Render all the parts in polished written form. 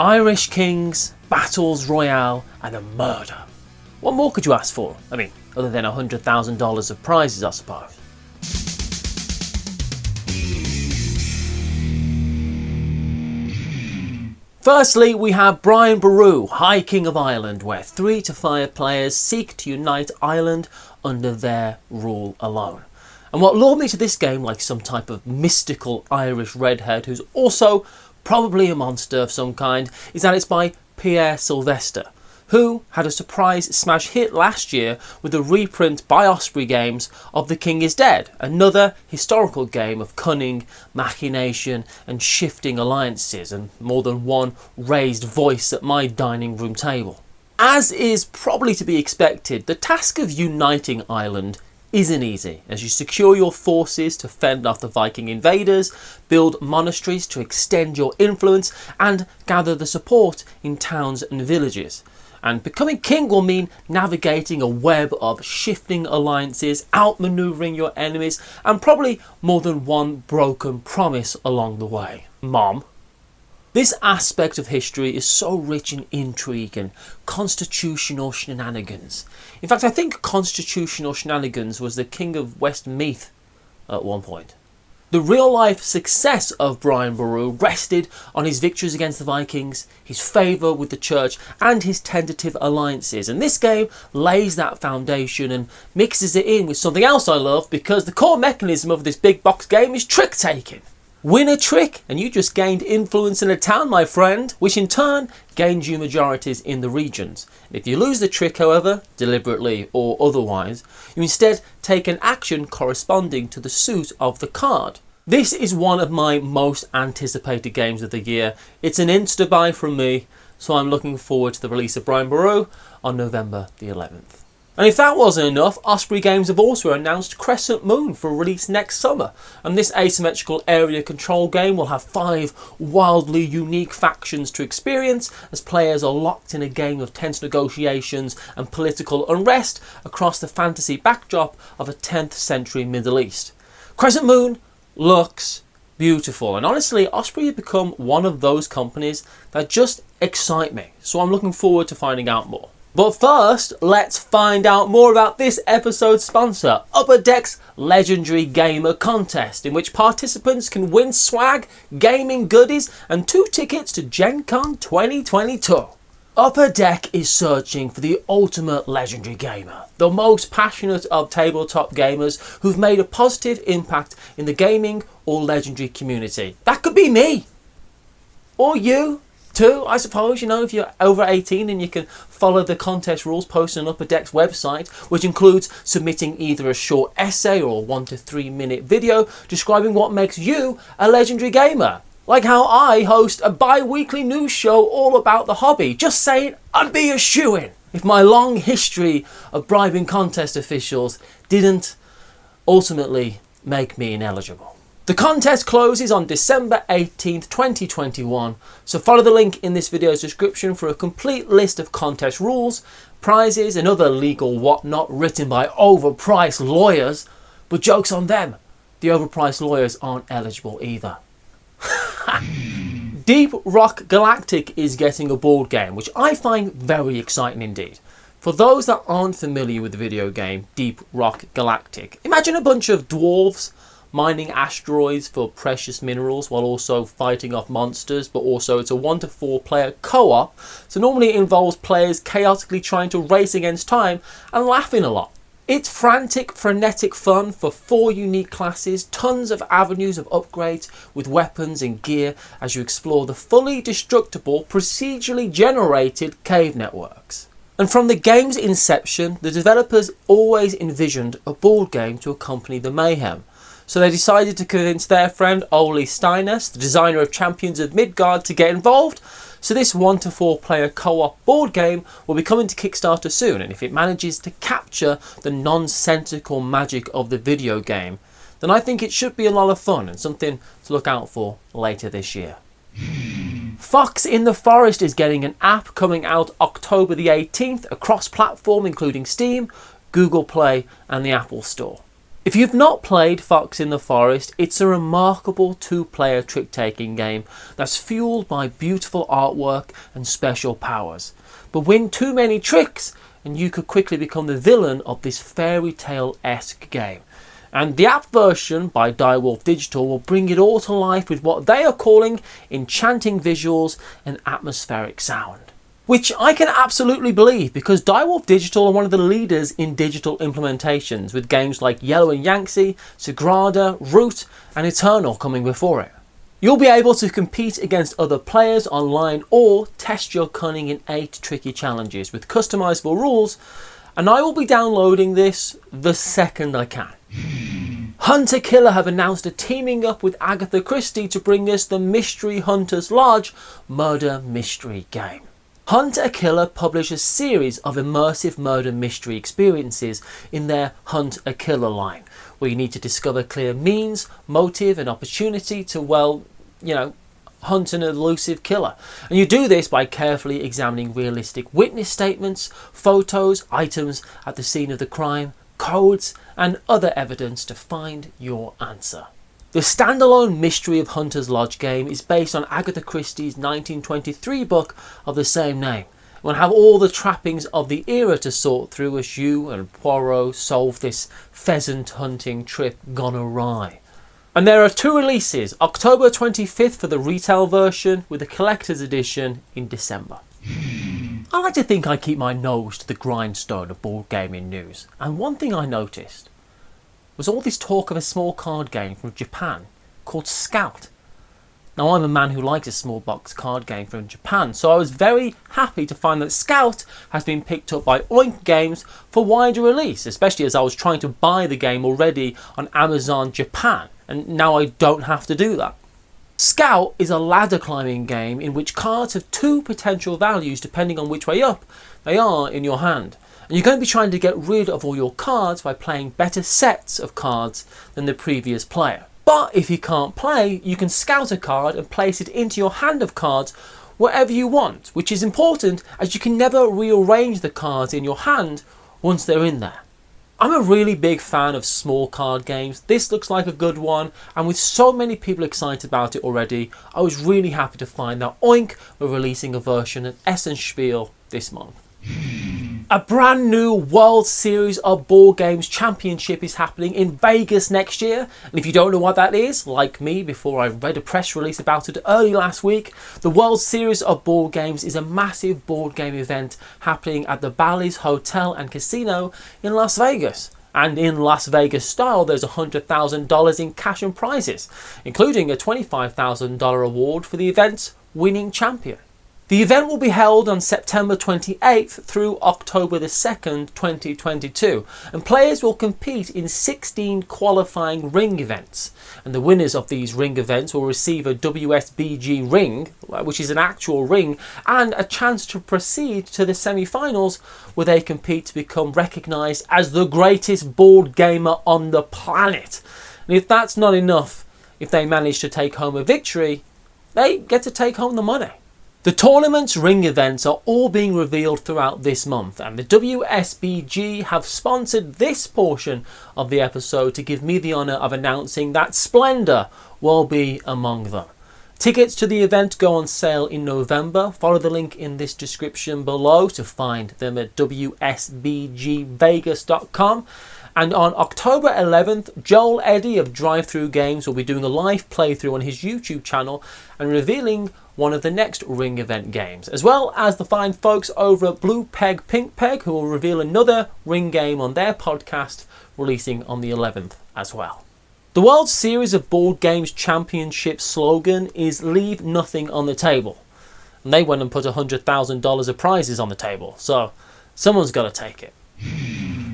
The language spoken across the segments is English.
Irish kings, battles royale, and a murder. What more could you ask for? I mean, other than $100,000 of prizes, I suppose. Firstly, we have Brian Boru, High King of Ireland, where 3 to 5 players seek to unite Ireland under their rule alone. And what lured me to this game, like some type of mystical Irish redhead who's also probably a monster of some kind, is that it's by Pierre Sylvester, who had a surprise smash hit last year with a reprint by Osprey Games of The King is Dead, another historical game of cunning, machination and shifting alliances, and more than one raised voice at my dining room table. As is probably to be expected, the task of uniting Ireland isn't easy, as you secure your forces to fend off the Viking invaders, build monasteries to extend your influence, and gather the support in towns and villages. And becoming king will mean navigating a web of shifting alliances, outmaneuvering your enemies, and probably more than one broken promise along the way. Mom. This aspect of history is so rich in intrigue and constitutional shenanigans. In fact, I think constitutional shenanigans was the king of Westmeath at one point. The real-life success of Brian Boru rested on his victories against the Vikings, his favour with the church, and his tentative alliances. And this game lays that foundation and mixes it in with something else I love, because the core mechanism of this big box game is trick-taking. Win a trick and you just gained influence in a town, my friend, which in turn gains you majorities in the regions. If you lose the trick, however, deliberately or otherwise, you instead take an action corresponding to the suit of the card. This is one of my most anticipated games of the year. It's an insta-buy from me, so I'm looking forward to the release of Brian Boru on November the 11th. And if that wasn't enough, Osprey Games have also announced Crescent Moon for release next summer. And this asymmetrical area control game will have 5 wildly unique factions to experience, as players are locked in a game of tense negotiations and political unrest across the fantasy backdrop of a 10th century Middle East. Crescent Moon looks beautiful, and honestly, Osprey have become one of those companies that just excite me. So I'm looking forward to finding out more. But first, let's find out more about this episode's sponsor, Upper Deck's Legendary Gamer Contest, in which participants can win swag, gaming goodies, and 2 tickets to Gen Con 2022. Upper Deck is searching for the ultimate legendary gamer, the most passionate of tabletop gamers who've made a positive impact in the gaming or legendary community. That could be me, or you too, I suppose, if you're over 18, and you can follow the contest rules posted on Upper Deck's website, which includes submitting either a short essay or a 1 to 3 minute video describing what makes you a legendary gamer. Like how I host a bi-weekly news show all about the hobby. Just saying, I'd be a shoo-in if my long history of bribing contest officials didn't ultimately make me ineligible. The contest closes on December 18th, 2021, so follow the link in this video's description for a complete list of contest rules, prizes and other legal whatnot written by overpriced lawyers. But joke's on them, the overpriced lawyers aren't eligible either. Deep Rock Galactic is getting a board game, which I find very exciting indeed. For those that aren't familiar with the video game Deep Rock Galactic, imagine a bunch of dwarves mining asteroids for precious minerals while also fighting off monsters, but also it's a 1 to 4 player co-op, so normally it involves players chaotically trying to race against time and laughing a lot. It's frantic, frenetic fun for 4 unique classes, tons of avenues of upgrades with weapons and gear as you explore the fully destructible, procedurally generated cave networks. And from the game's inception, the developers always envisioned a board game to accompany the mayhem. So they decided to convince their friend Ole Steiners, the designer of Champions of Midgard, to get involved. So this 1 to 4 player co-op board game will be coming to Kickstarter soon, and if it manages to capture the nonsensical magic of the video game, then I think it should be a lot of fun and something to look out for later this year. Fox in the Forest is getting an app coming out October the 18th across platform including Steam, Google Play and the Apple Store. If you've not played Fox in the Forest, it's a remarkable two-player trick-taking game that's fueled by beautiful artwork and special powers. But win too many tricks and you could quickly become the villain of this fairy tale-esque game. And the app version by Direwolf Digital will bring it all to life with what they are calling enchanting visuals and atmospheric sound. Which I can absolutely believe, because Direwolf Digital are one of the leaders in digital implementations, with games like Yellow and Yangtze, Sagrada, Root and Eternal coming before it. You'll be able to compete against other players online or test your cunning in 8 tricky challenges with customizable rules, and I will be downloading this the second I can. Hunter Killer have announced a teaming up with Agatha Christie to bring us the Mystery Hunter's Lodge murder mystery game. Hunter Killer publish a series of immersive murder mystery experiences in their Hunt a Killer line, where you need to discover clear means, motive and opportunity to, hunt an elusive killer. And you do this by carefully examining realistic witness statements, photos, items at the scene of the crime, codes and other evidence to find your answer. The standalone Mystery of Hunter's Lodge game is based on Agatha Christie's 1923 book of the same name, and will have all the trappings of the era to sort through as you and Poirot solve this pheasant hunting trip gone awry. And there are 2 releases, October 25th for the retail version with a collector's edition in December. I like to think I keep my nose to the grindstone of board gaming news, and one thing I noticed was all this talk of a small card game from Japan called Scout. Now, I'm a man who likes a small box card game from Japan, so I was very happy to find that Scout has been picked up by Oink Games for wider release, especially as I was trying to buy the game already on Amazon Japan, and now I don't have to do that. Scout is a ladder climbing game in which cards have 2 potential values depending on which way up they are in your hand. And you're going to be trying to get rid of all your cards by playing better sets of cards than the previous player. But if you can't play, you can scout a card and place it into your hand of cards wherever you want, which is important as you can never rearrange the cards in your hand once they're in there. I'm a really big fan of small card games. This looks like a good one, and with so many people excited about it already, I was really happy to find that Oink were releasing a version at Essenspiel this month. A brand new World Series of Board Games Championship is happening in Vegas next year, and if you don't know what that is, like me before I read a press release about it early last week, the World Series of Board Games is a massive board game event happening at the Bally's Hotel and Casino in Las Vegas. And in Las Vegas style, there's $100,000 in cash and prizes, including a $25,000 award for the event's winning champion. The event will be held on September 28th through October the 2nd, 2022, and players will compete in 16 qualifying ring events. And the winners of these ring events will receive a WSBG ring, which is an actual ring, and a chance to proceed to the semi-finals, where they compete to become recognised as the greatest board gamer on the planet. And if that's not enough, if they manage to take home a victory, they get to take home the money. The tournament's ring events are all being revealed throughout this month, and the WSBG have sponsored this portion of the episode to give me the honour of announcing that Splendor will be among them. Tickets to the event go on sale in November. Follow the link in this description below to find them at WSBGVegas.com. And on October 11th, Joel Eddy of Drive Through Games will be doing a live playthrough on his YouTube channel and revealing one of the next ring event games, as well as the fine folks over at Blue Peg Pink Peg, who will reveal another ring game on their podcast, releasing on the 11th as well. The World Series of Board Games Championship slogan is "Leave nothing on the table." And they went and put $100,000 of prizes on the table, so someone's got to take it.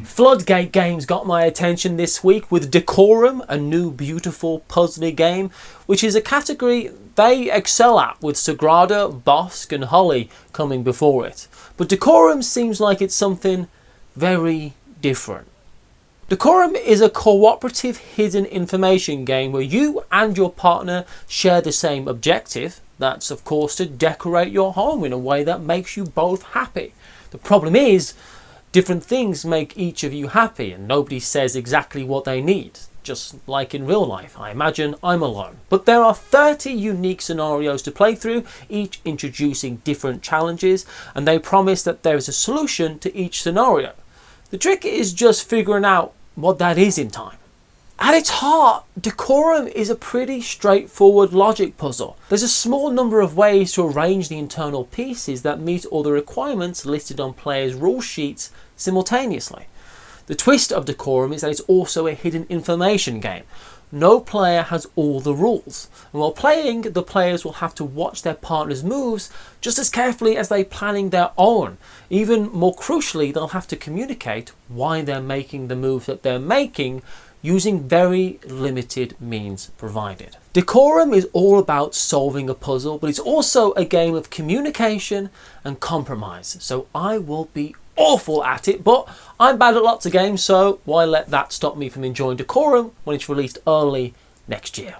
Floodgate Games got my attention this week with Decorum, a new beautiful puzzly game, which is a category they excel at, with Sagrada, Bossk and Holly coming before it. But Decorum seems like it's something very different. Decorum is a cooperative hidden information game where you and your partner share the same objective. That's of course to decorate your home in a way that makes you both happy. The problem is, Different things make each of you happy, and nobody says exactly what they need. Just like in real life, I imagine I'm alone. But there are 30 unique scenarios to play through, each introducing different challenges, and they promise that there is a solution to each scenario. The trick is just figuring out what that is in time. At its heart, Decorum is a pretty straightforward logic puzzle. There's a small number of ways to arrange the internal pieces that meet all the requirements listed on players' rule sheets simultaneously. The twist of Decorum is that it's also a hidden information game. No player has all the rules, and while playing, the players will have to watch their partner's moves just as carefully as they're planning their own. Even more crucially, they'll have to communicate why they're making the moves that they're making, using very limited means provided. Decorum is all about solving a puzzle, but it's also a game of communication and compromise. So I will be awful at it, but I'm bad at lots of games, so why let that stop me from enjoying Decorum when it's released early next year.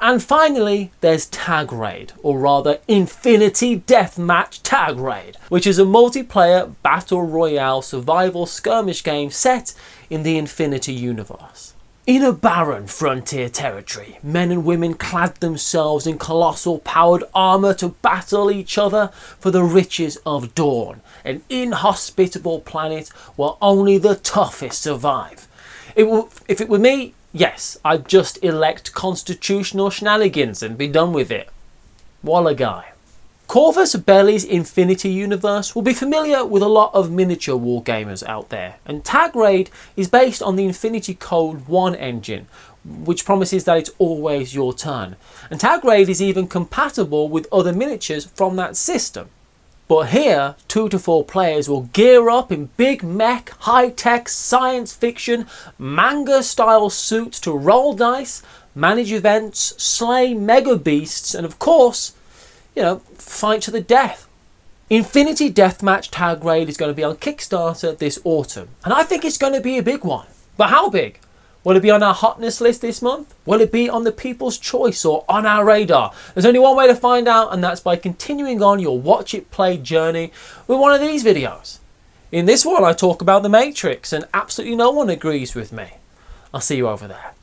And finally, there's Tag Raid, or rather Infinity Deathmatch Tag Raid, which is a multiplayer battle royale survival skirmish game set in the Infinity universe. In a barren frontier territory, men and women clad themselves in colossal powered armour to battle each other for the riches of Dawn, an inhospitable planet where only the toughest survive. If it were me, yes, I'd just elect constitutional shenanigans and be done with it. What a guy. Corvus Belli's Infinity universe will be familiar with a lot of miniature wargamers out there, and Tag Raid is based on the Infinity Code 1 engine, which promises that it's always your turn. And Tag Raid is even compatible with other miniatures from that system. But here, 2 to 4 players will gear up in big mech, high-tech, science fiction, manga-style suits to roll dice, manage events, slay mega beasts, and of course, fight to the death. Infinity Deathmatch Tag Raid is going to be on Kickstarter this autumn, and I think it's going to be a big one. But how big? Will it be on our hotness list this month? Will it be on the People's Choice or on our radar? There's only one way to find out, and that's by continuing on your watch it play journey with one of these videos. In this one I talk about the Matrix, and absolutely no one agrees with me. I'll see you over there.